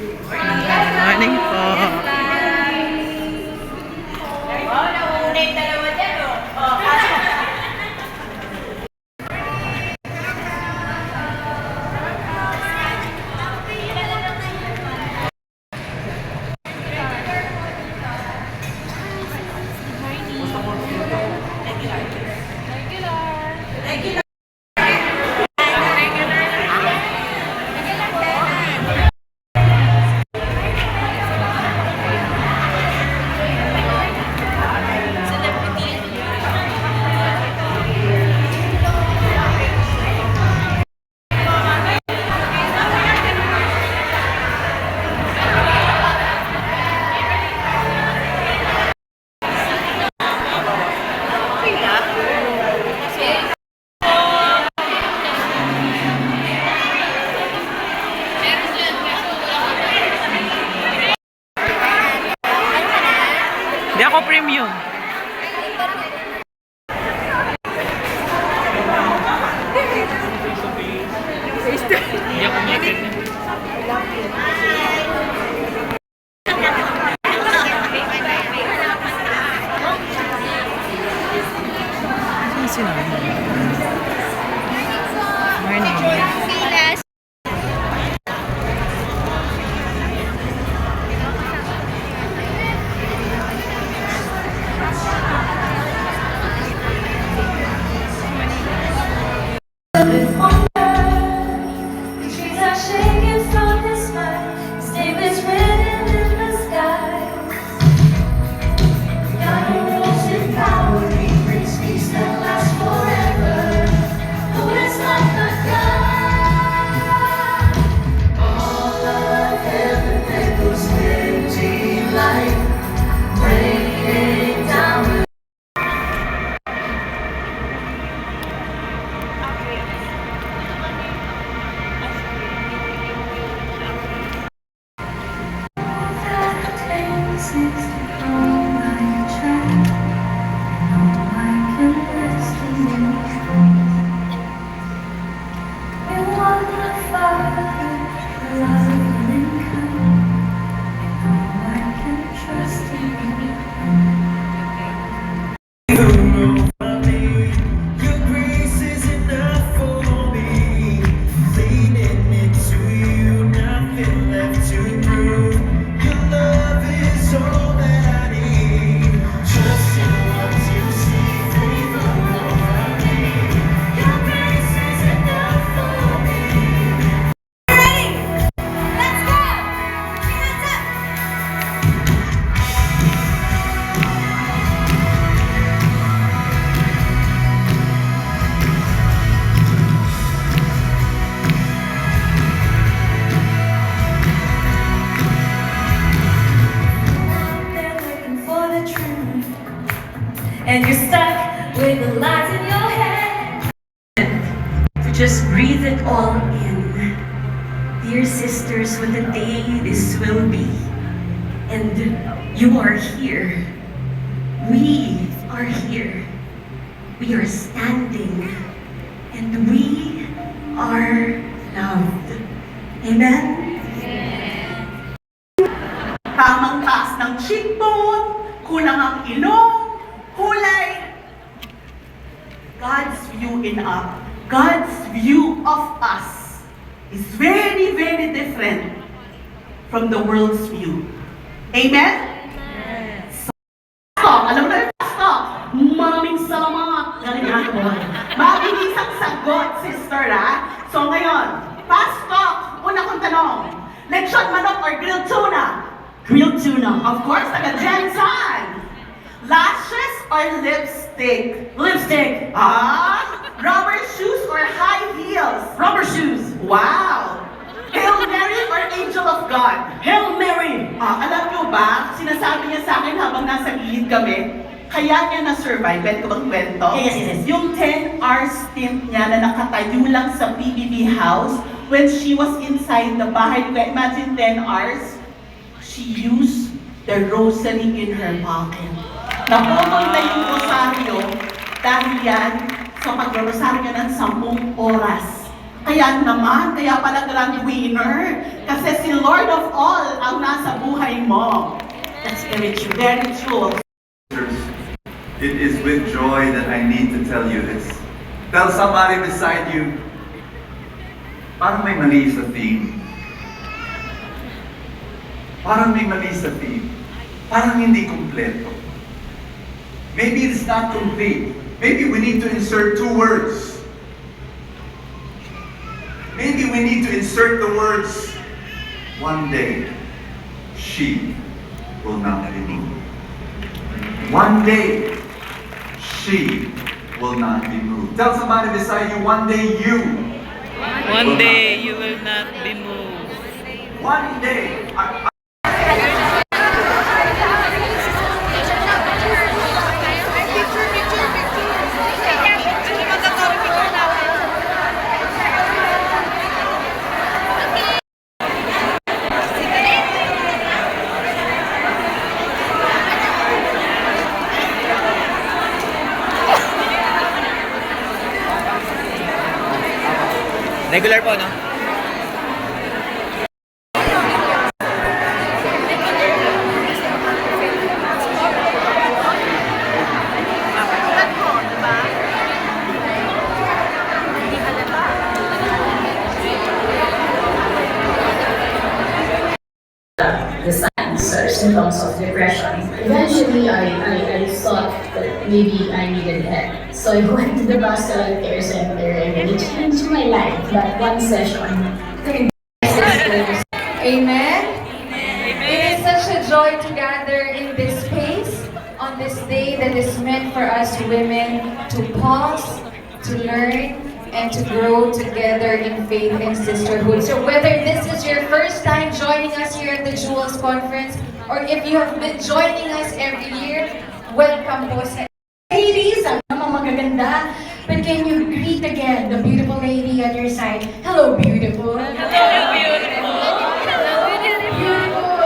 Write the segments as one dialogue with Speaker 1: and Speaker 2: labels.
Speaker 1: Morning po. Di ako premium. Hindi ako naked. Sino? Morning.
Speaker 2: And you're stuck with the lies in your head. To just breathe it all in. Dear sisters, what a day this will be. And you are here. We are here. We are standing. And we are loved. Amen?
Speaker 3: Tamang taas ng cheekbone, kulang ang ilong, kulay. God's view of us is very, very different from the world's view. Amen? Stop. Alam mo na yung stop. Maraming salamat. Ganyan ako. Mabilisang sagot, sister, ha? So ngayon, fast talk. Una kong tanong. Lechon manok or grilled tuna? Grilled tuna. Of course, taga-Jensan. Lashes or lipstick?
Speaker 2: Lipstick.
Speaker 3: Rubber shoes or high heels?
Speaker 2: Rubber shoes.
Speaker 3: Wow! Hail Mary or Angel of God?
Speaker 2: Hail Mary.
Speaker 3: Alam nyo ba, sinasabi niya sa akin habang nasa gilid kami, kaya niya na-survive. Pwede ko bang kwento?
Speaker 2: Yes.
Speaker 3: Yung 10-hour stint niya na nakatayo lang sa PBB house when she was inside the bahay. Imagine 10 hours. She used the rosary in her pocket. Naputol na yung rosaryo dahil yan sa pag-rosaryo ng 10 oras. Kaya pala grand winner. Kasi si Lord of all mom. That's very true. Very true.
Speaker 4: It is with joy that I need to tell you this. Tell somebody beside you, parang may mali sa theme. Parang may mali sa theme. Parang hindi kumpleto. Maybe it's not complete. Maybe we need to insert 2 words. Maybe we need to insert the words, one day, she will not be moved. One day, she will not be moved. Tell somebody beside you, one day you.
Speaker 1: One day you will not be moved.
Speaker 4: One day.
Speaker 1: Regular po, no?
Speaker 5: The signs or symptoms of depression. Eventually, I thought that maybe I needed help. So I went to the Pastoral Care Center and it changed my life. That one session turned sisters.
Speaker 6: Amen. It is such a joy to gather in this space on this day that is meant for us women to pause, to learn, and to grow together in faith and sisterhood. So whether this is your first time joining us here at the Jewels Conference, or if you have been joining us every year, welcome po sa ladies, ang mga magaganda. But can you greet again the beautiful lady at your side? Hello, beautiful.
Speaker 1: Hello, beautiful.
Speaker 6: Beautiful.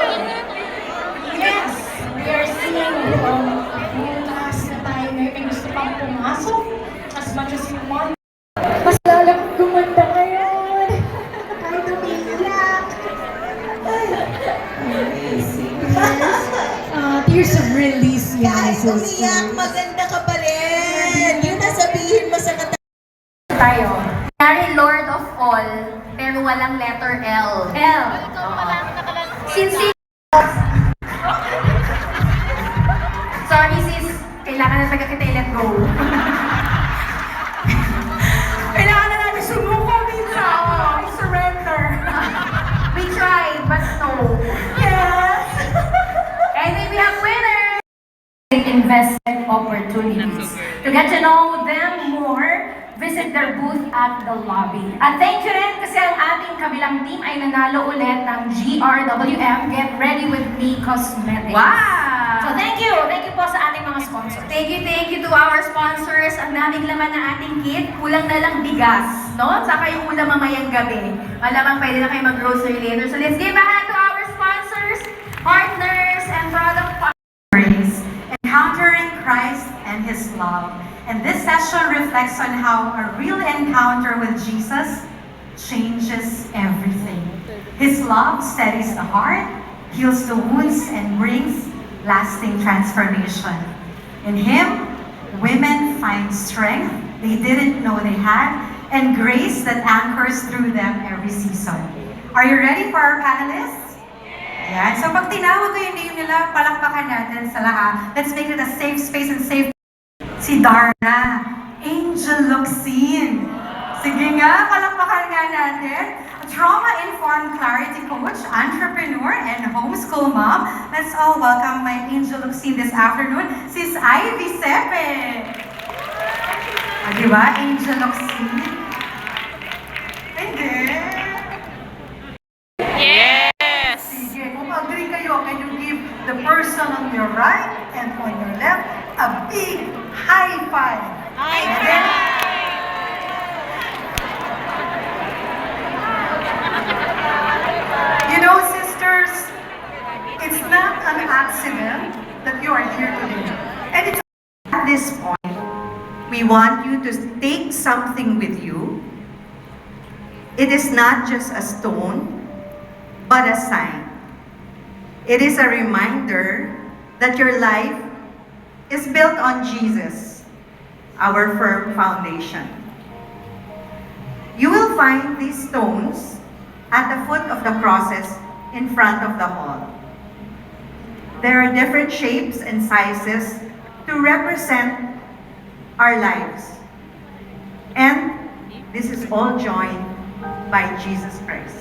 Speaker 6: Yes, we are seeing taas na tayo ngayon. May gusto pang pumasok as much as you want. Mas lalak gumanda ngayon. Kahit umiiyak. Tears of release yan.
Speaker 7: Kahit umiyak, maganda ka pa rin. Yun na sabihin mo sa
Speaker 6: Tayo. Kari Lord of all, pero walang letter L. L. Since sorry sis, kailangan na taga kita i-let go. Kailangan na natin sumuko minsan. I surrender. We tried, but no. Yes. And then we have winners. Investment opportunities. To get to know them more, visit their booth at the lobby. At thank you rin kasi ang ating kabilang team ay nanalo ulit ng GRWM Get Ready With Me Cosmetics. Wow! So thank you po sa ating mga sponsors. Thank you to our sponsors. Ang daming laman ng ating kit, kulang na lang bigas, no? Saka yung ulam mamayang gabi. Malamang pwede na kayo mag-grocery later. So let's give a hand to our sponsors, partners, and product partners. Encountering Christ and His love. And this session reflects on how a real encounter with Jesus changes everything. His love steadies the heart, heals the wounds, and brings lasting transformation. In Him, women find strength they didn't know they had, and grace that anchors through them every season. Are you ready for our panelists? Yan. So pag tinawag ko yung name nila, palakpakan natin sa lahat. Let's make it a safe space and safe. Si Darna, Angel Luxine. Sige nga, palakpakan nga natin. A trauma-informed clarity coach, entrepreneur, and homeschool mom. Let's all welcome my Angel Luxine this afternoon, Sis Ivy Sepe. Diba, Angel Luxine? Hindi.
Speaker 1: Yes!
Speaker 6: Sige, kung agree kayo, can you give the person on your right and on your left a big high five?
Speaker 1: High
Speaker 6: five! You know, sisters, it's not an accident that you are here today. And it's at this point, we want you to take something with you. It is not just a stone, but a sign.
Speaker 8: It is a reminder that your life is built on Jesus, our firm foundation. You will find these stones at the foot of the crosses in front of the hall. There are different shapes and sizes to represent our lives. And this is all joined by Jesus Christ.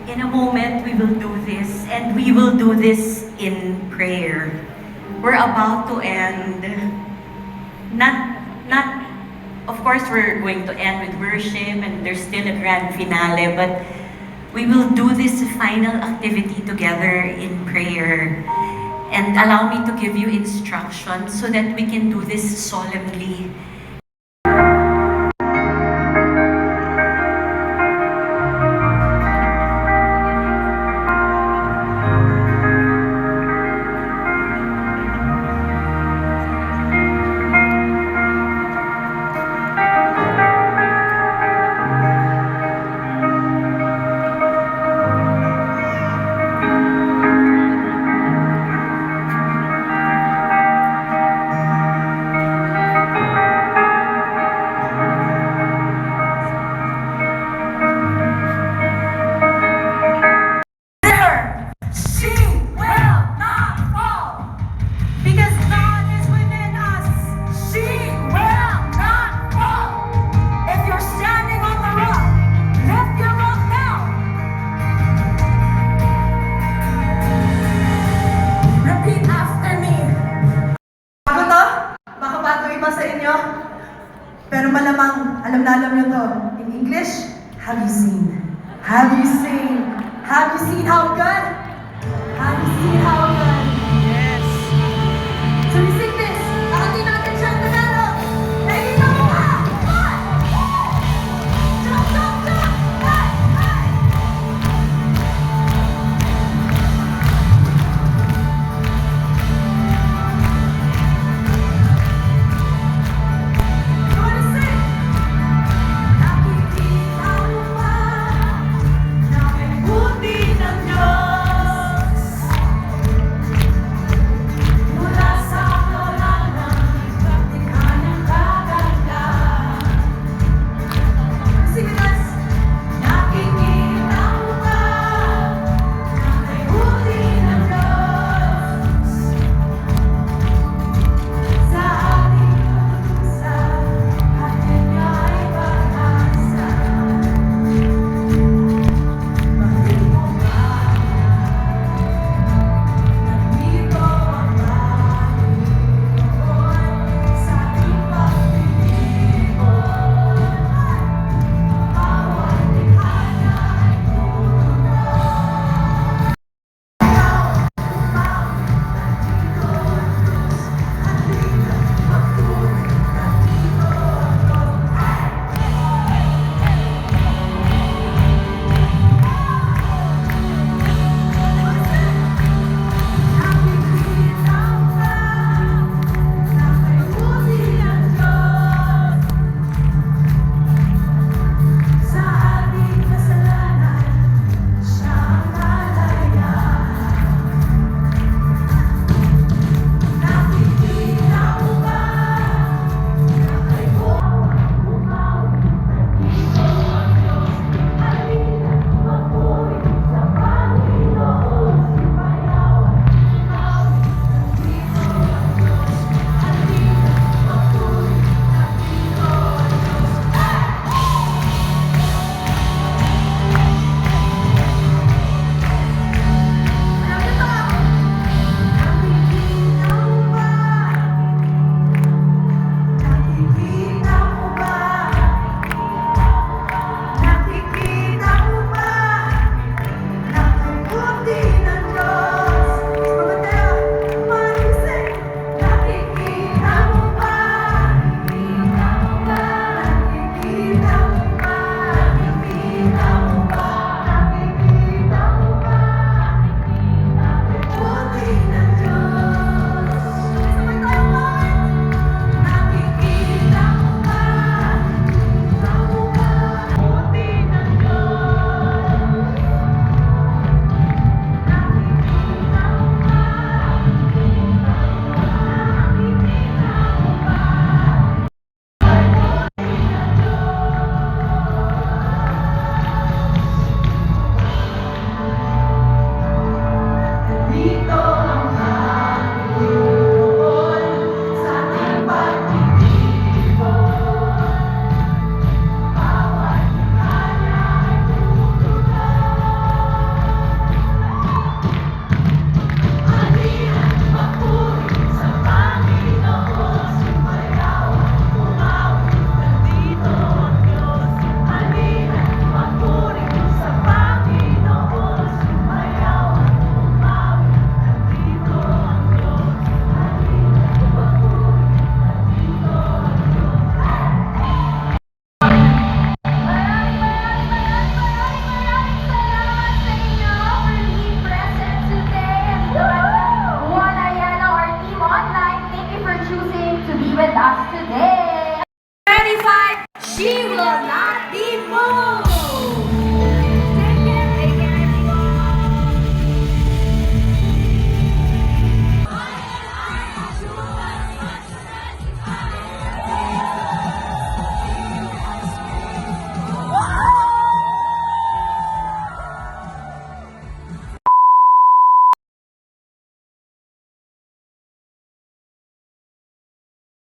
Speaker 2: In a moment, we will do this, and we will do this in prayer. We're about to end, of course, we're going to end with worship, and there's still a grand finale, but we will do this final activity together in prayer. And allow me to give you instructions so that we can do this solemnly.
Speaker 8: Pero malamang, alam na alam nyo to. In English, have you seen? Have you seen? Have you seen how good? Have you seen how good?